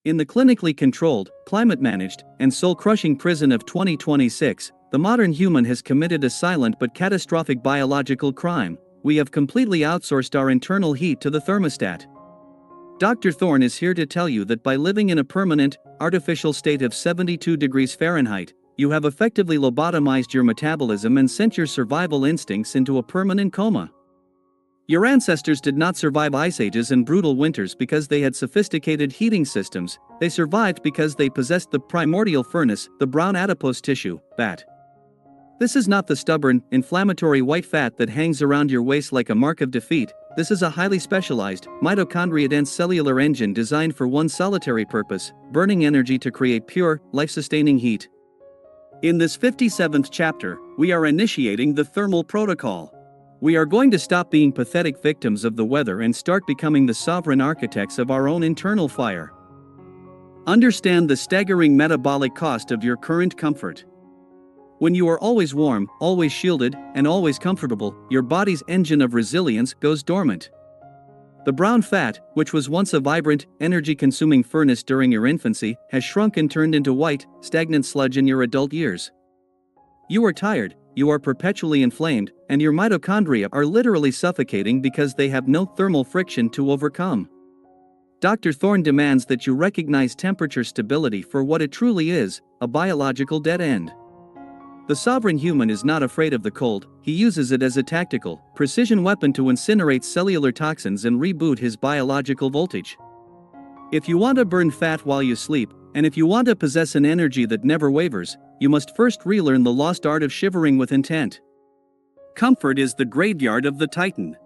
In the clinically controlled, climate-managed, and soul-crushing prison of 2026, the modern human has committed a silent but catastrophic biological crime. We have completely outsourced our internal heat to the thermostat. Dr. Thorne is here to tell you that by living in a permanent, artificial state of 72 degrees Fahrenheit, you have effectively lobotomized your metabolism and sent your survival instincts into a permanent coma. Your ancestors did not survive ice ages and brutal winters because they had sophisticated heating systems. They survived because they possessed the primordial furnace, the brown adipose tissue, BAT. This is not the stubborn, inflammatory white fat that hangs around your waist like a mark of defeat. This is a highly specialized, mitochondria-dense cellular engine designed for one solitary purpose: burning energy to create pure, life-sustaining heat. In this 57th chapter, we are initiating the thermal protocol. We are going to stop being pathetic victims of the weather and start becoming the sovereign architects of our own internal fire. Understand the staggering metabolic cost of your current comfort. When you are always warm, always shielded, and always comfortable, your body's engine of resilience goes dormant. The brown fat, which was once a vibrant, energy-consuming furnace during your infancy, has shrunk and turned into white, stagnant sludge in your adult years. You are tired, you are perpetually inflamed, and your mitochondria are literally suffocating because they have no thermal friction to overcome. Dr. Thorne demands that you recognize temperature stability for what it truly is: a biological dead end. The sovereign human is not afraid of the cold. He uses it as a tactical, precision weapon to incinerate cellular toxins and reboot his biological voltage. If you want to burn fat while you sleep, and if you want to possess an energy that never wavers, you must first relearn the lost art of shivering with intent. Comfort is the graveyard of the Titan.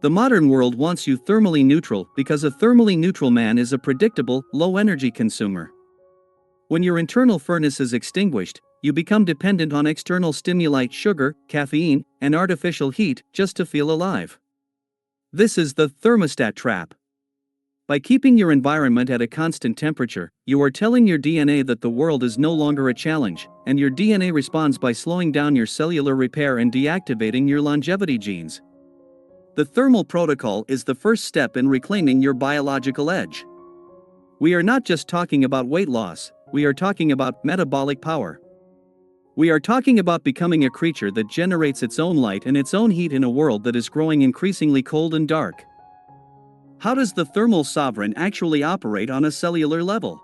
The modern world wants you thermally neutral because a thermally neutral man is a predictable, low-energy consumer. When your internal furnace is extinguished, you become dependent on external stimuli, sugar, caffeine, and artificial heat just to feel alive. This is the thermostat trap. By keeping your environment at a constant temperature, you are telling your DNA that the world is no longer a challenge, and your DNA responds by slowing down your cellular repair and deactivating your longevity genes. The thermal protocol is the first step in reclaiming your biological edge. We are not just talking about weight loss, we are talking about metabolic power. We are talking about becoming a creature that generates its own light and its own heat in a world that is growing increasingly cold and dark. How does the thermal sovereign actually operate on a cellular level?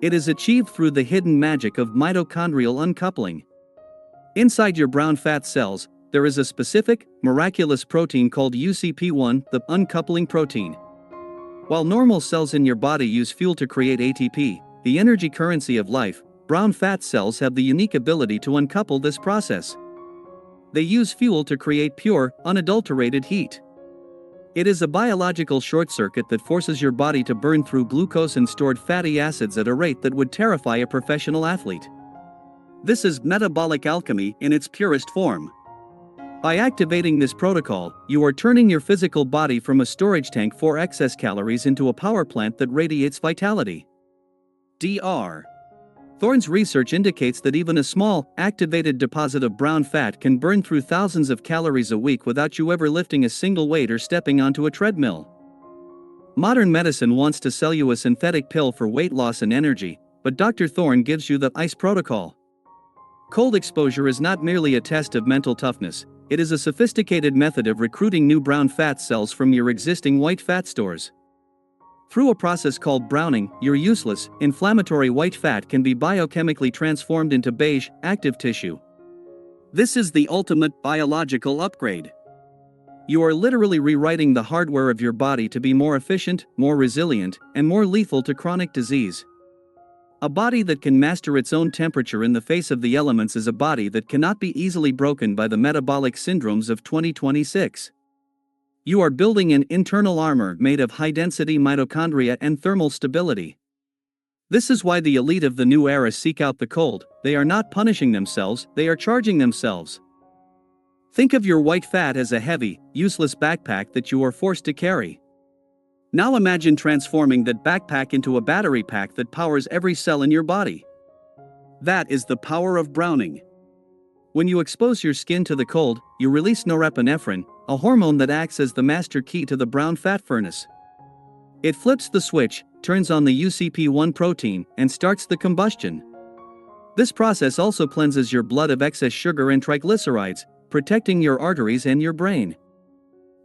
It is achieved through the hidden magic of mitochondrial uncoupling. Inside your brown fat cells, there is a specific, miraculous protein called UCP1, the uncoupling protein. While normal cells in your body use fuel to create ATP, the energy currency of life, brown fat cells have the unique ability to uncouple this process. They use fuel to create pure, unadulterated heat. It is a biological short circuit that forces your body to burn through glucose and stored fatty acids at a rate that would terrify a professional athlete. This is metabolic alchemy in its purest form. By activating this protocol, you are turning your physical body from a storage tank for excess calories into a power plant that radiates vitality. Dr. Thorne's research indicates that even a small, activated deposit of brown fat can burn through thousands of calories a week without you ever lifting a single weight or stepping onto a treadmill. Modern medicine wants to sell you a synthetic pill for weight loss and energy, but Dr. Thorne gives you the ICE protocol. Cold exposure is not merely a test of mental toughness, it is a sophisticated method of recruiting new brown fat cells from your existing white fat stores. Through a process called browning, your useless, inflammatory white fat can be biochemically transformed into beige, active tissue. This is the ultimate biological upgrade. You are literally rewriting the hardware of your body to be more efficient, more resilient, and more lethal to chronic disease. A body that can master its own temperature in the face of the elements is a body that cannot be easily broken by the metabolic syndromes of 2026. You are building an internal armor made of high-density mitochondria and thermal stability. This is why the elite of the new era seek out the cold. They are not punishing themselves, they are charging themselves. Think of your white fat as a heavy, useless backpack that you are forced to carry. Now imagine transforming that backpack into a battery pack that powers every cell in your body. That is the power of browning. When you expose your skin to the cold, you release norepinephrine, a hormone that acts as the master key to the brown fat furnace. It flips the switch, turns on the UCP1 protein, and starts the combustion. This process also cleanses your blood of excess sugar and triglycerides, protecting your arteries and your brain.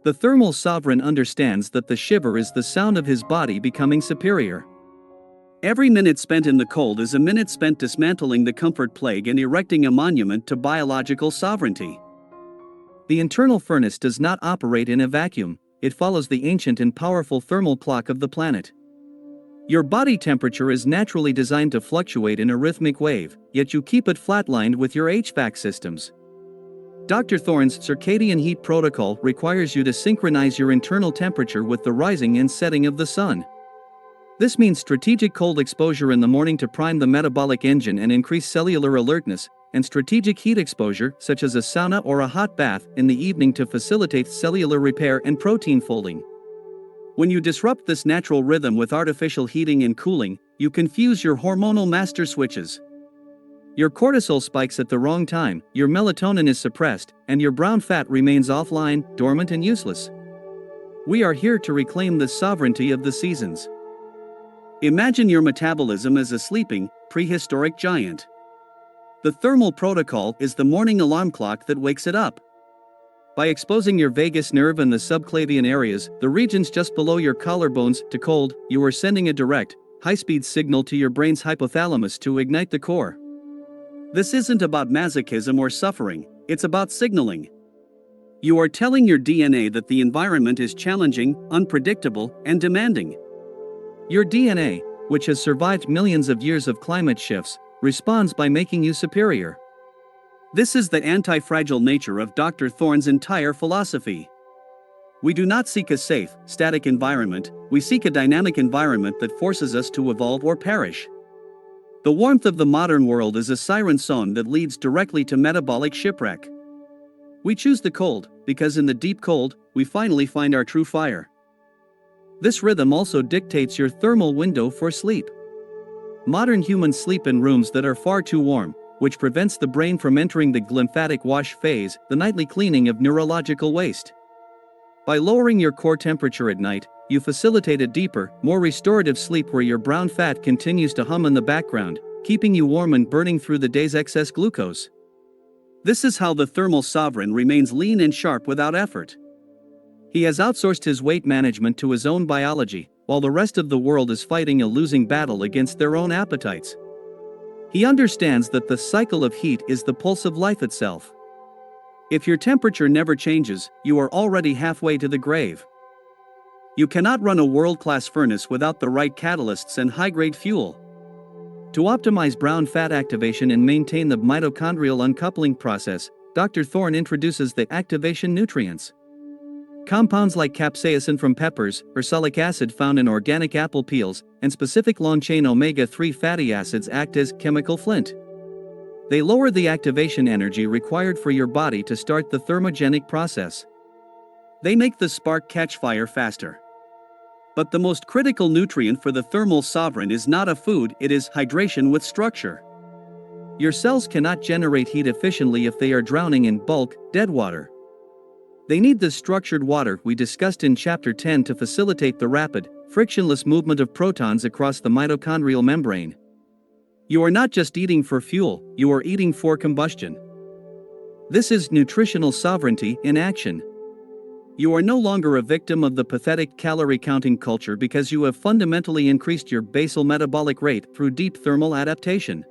The thermal sovereign understands that the shiver is the sound of his body becoming superior. Every minute spent in the cold is a minute spent dismantling the comfort plague and erecting a monument to biological sovereignty. The internal furnace does not operate in a vacuum, it follows the ancient and powerful thermal clock of the planet. Your body temperature is naturally designed to fluctuate in a rhythmic wave, yet you keep it flatlined with your HVAC systems. Dr. Thorne's circadian heat protocol requires you to synchronize your internal temperature with the rising and setting of the sun. This means strategic cold exposure in the morning to prime the metabolic engine and increase cellular alertness, and strategic heat exposure, such as a sauna or a hot bath, in the evening to facilitate cellular repair and protein folding. When you disrupt this natural rhythm with artificial heating and cooling, you confuse your hormonal master switches. Your cortisol spikes at the wrong time, your melatonin is suppressed, and your brown fat remains offline, dormant and useless. We are here to reclaim the sovereignty of the seasons. Imagine your metabolism as a sleeping, prehistoric giant. The thermal protocol is the morning alarm clock that wakes it up. By exposing your vagus nerve and the subclavian areas, the regions just below your collarbones, to cold, you are sending a direct, high-speed signal to your brain's hypothalamus to ignite the core. This isn't about masochism or suffering, it's about signaling. You are telling your DNA that the environment is challenging, unpredictable, and demanding. Your DNA, which has survived millions of years of climate shifts, responds by making you superior. This is the anti-fragile nature of Dr. Thorne's entire philosophy. We do not seek a safe, static environment, we seek a dynamic environment that forces us to evolve or perish. The warmth of the modern world is a siren song that leads directly to metabolic shipwreck. We choose the cold, because in the deep cold, we finally find our true fire. This rhythm also dictates your thermal window for sleep. Modern humans sleep in rooms that are far too warm, which prevents the brain from entering the glymphatic wash phase, the nightly cleaning of neurological waste. By lowering your core temperature at night, you facilitate a deeper, more restorative sleep where your brown fat continues to hum in the background, keeping you warm and burning through the day's excess glucose. This is how the thermal sovereign remains lean and sharp without effort. He has outsourced his weight management to his own biology, while the rest of the world is fighting a losing battle against their own appetites. He understands that the cycle of heat is the pulse of life itself. If your temperature never changes, you are already halfway to the grave. You cannot run a world-class furnace without the right catalysts and high-grade fuel. To optimize brown fat activation and maintain the mitochondrial uncoupling process, Dr. Thorne introduces the activation nutrients. Compounds like capsaicin from peppers, ursolic acid found in organic apple peels, and specific long-chain omega-3 fatty acids act as chemical flint. They lower the activation energy required for your body to start the thermogenic process. They make the spark catch fire faster. But the most critical nutrient for the thermal sovereign is not a food, it is hydration with structure. Your cells cannot generate heat efficiently if they are drowning in bulk, dead water. They need the structured water we discussed in Chapter 10 to facilitate the rapid, frictionless movement of protons across the mitochondrial membrane. You are not just eating for fuel, you are eating for combustion. This is nutritional sovereignty in action. You are no longer a victim of the pathetic calorie-counting culture because you have fundamentally increased your basal metabolic rate through deep thermal adaptation.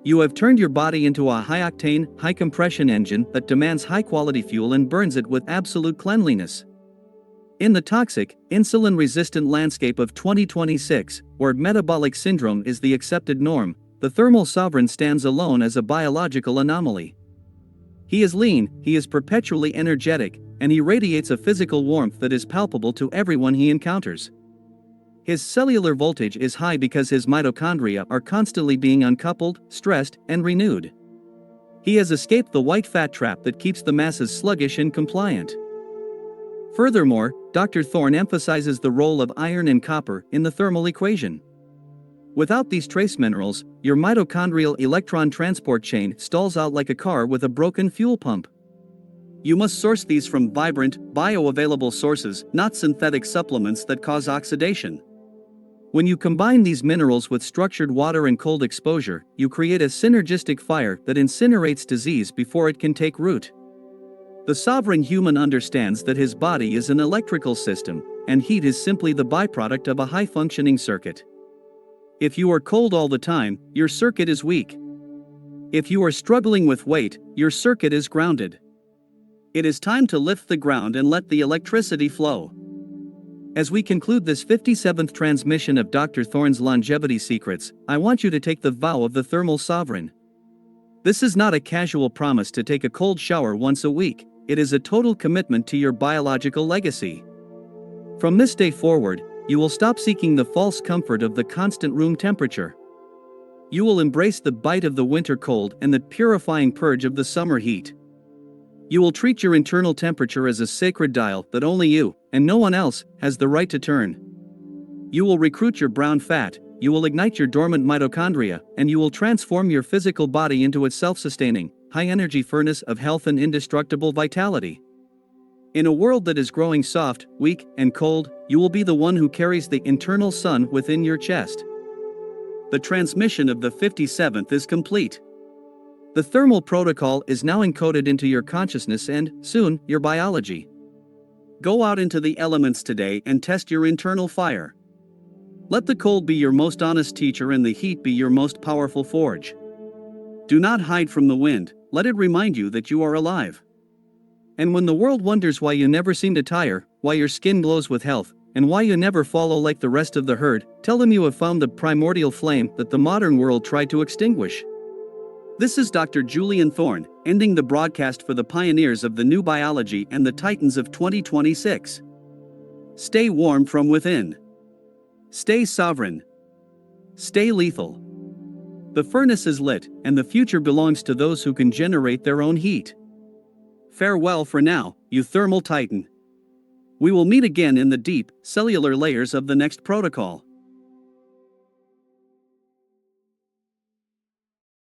You have turned your body into a high-octane, high-compression engine that demands high-quality fuel and burns it with absolute cleanliness. In the toxic, insulin-resistant landscape of 2026, where metabolic syndrome is the accepted norm, the thermal sovereign stands alone as a biological anomaly. He is lean, he is perpetually energetic, and he radiates a physical warmth that is palpable to everyone he encounters. His cellular voltage is high because his mitochondria are constantly being uncoupled, stressed, and renewed. He has escaped the white fat trap that keeps the masses sluggish and compliant. Furthermore, Dr. Thorne emphasizes the role of iron and copper in the thermal equation. Without these trace minerals, your mitochondrial electron transport chain stalls out like a car with a broken fuel pump. You must source these from vibrant, bioavailable sources, not synthetic supplements that cause oxidation. When you combine these minerals with structured water and cold exposure, you create a synergistic fire that incinerates disease before it can take root. The sovereign human understands that his body is an electrical system, and heat is simply the byproduct of a high-functioning circuit. If you are cold all the time, your circuit is weak. If you are struggling with weight, your circuit is grounded. It is time to lift the ground and let the electricity flow. As we conclude this 57th transmission of Dr. Thorne's Longevity Secrets, I want you to take the vow of the thermal sovereign. This is not a casual promise to take a cold shower once a week, it is a total commitment to your biological legacy. From this day forward, you will stop seeking the false comfort of the constant room temperature. You will embrace the bite of the winter cold and the purifying purge of the summer heat. You will treat your internal temperature as a sacred dial that only you, and no one else, has the right to turn. You will recruit your brown fat, you will ignite your dormant mitochondria, and you will transform your physical body into a self-sustaining, high-energy furnace of health and indestructible vitality. In a world that is growing soft, weak, and cold, you will be the one who carries the internal sun within your chest. The transmission of the 57th is complete. The thermal protocol is now encoded into your consciousness and, soon, your biology. Go out into the elements today and test your internal fire. Let the cold be your most honest teacher and the heat be your most powerful forge. Do not hide from the wind, let it remind you that you are alive. And when the world wonders why you never seem to tire, why your skin glows with health, and why you never follow like the rest of the herd, tell them you have found the primordial flame that the modern world tried to extinguish. This is Dr. Julian Thorne, ending the broadcast for the pioneers of the new biology and the titans of 2026. Stay warm from within. Stay sovereign. Stay lethal. The furnace is lit, and the future belongs to those who can generate their own heat. Farewell for now, you thermal titan. We will meet again in the deep, cellular layers of the next protocol.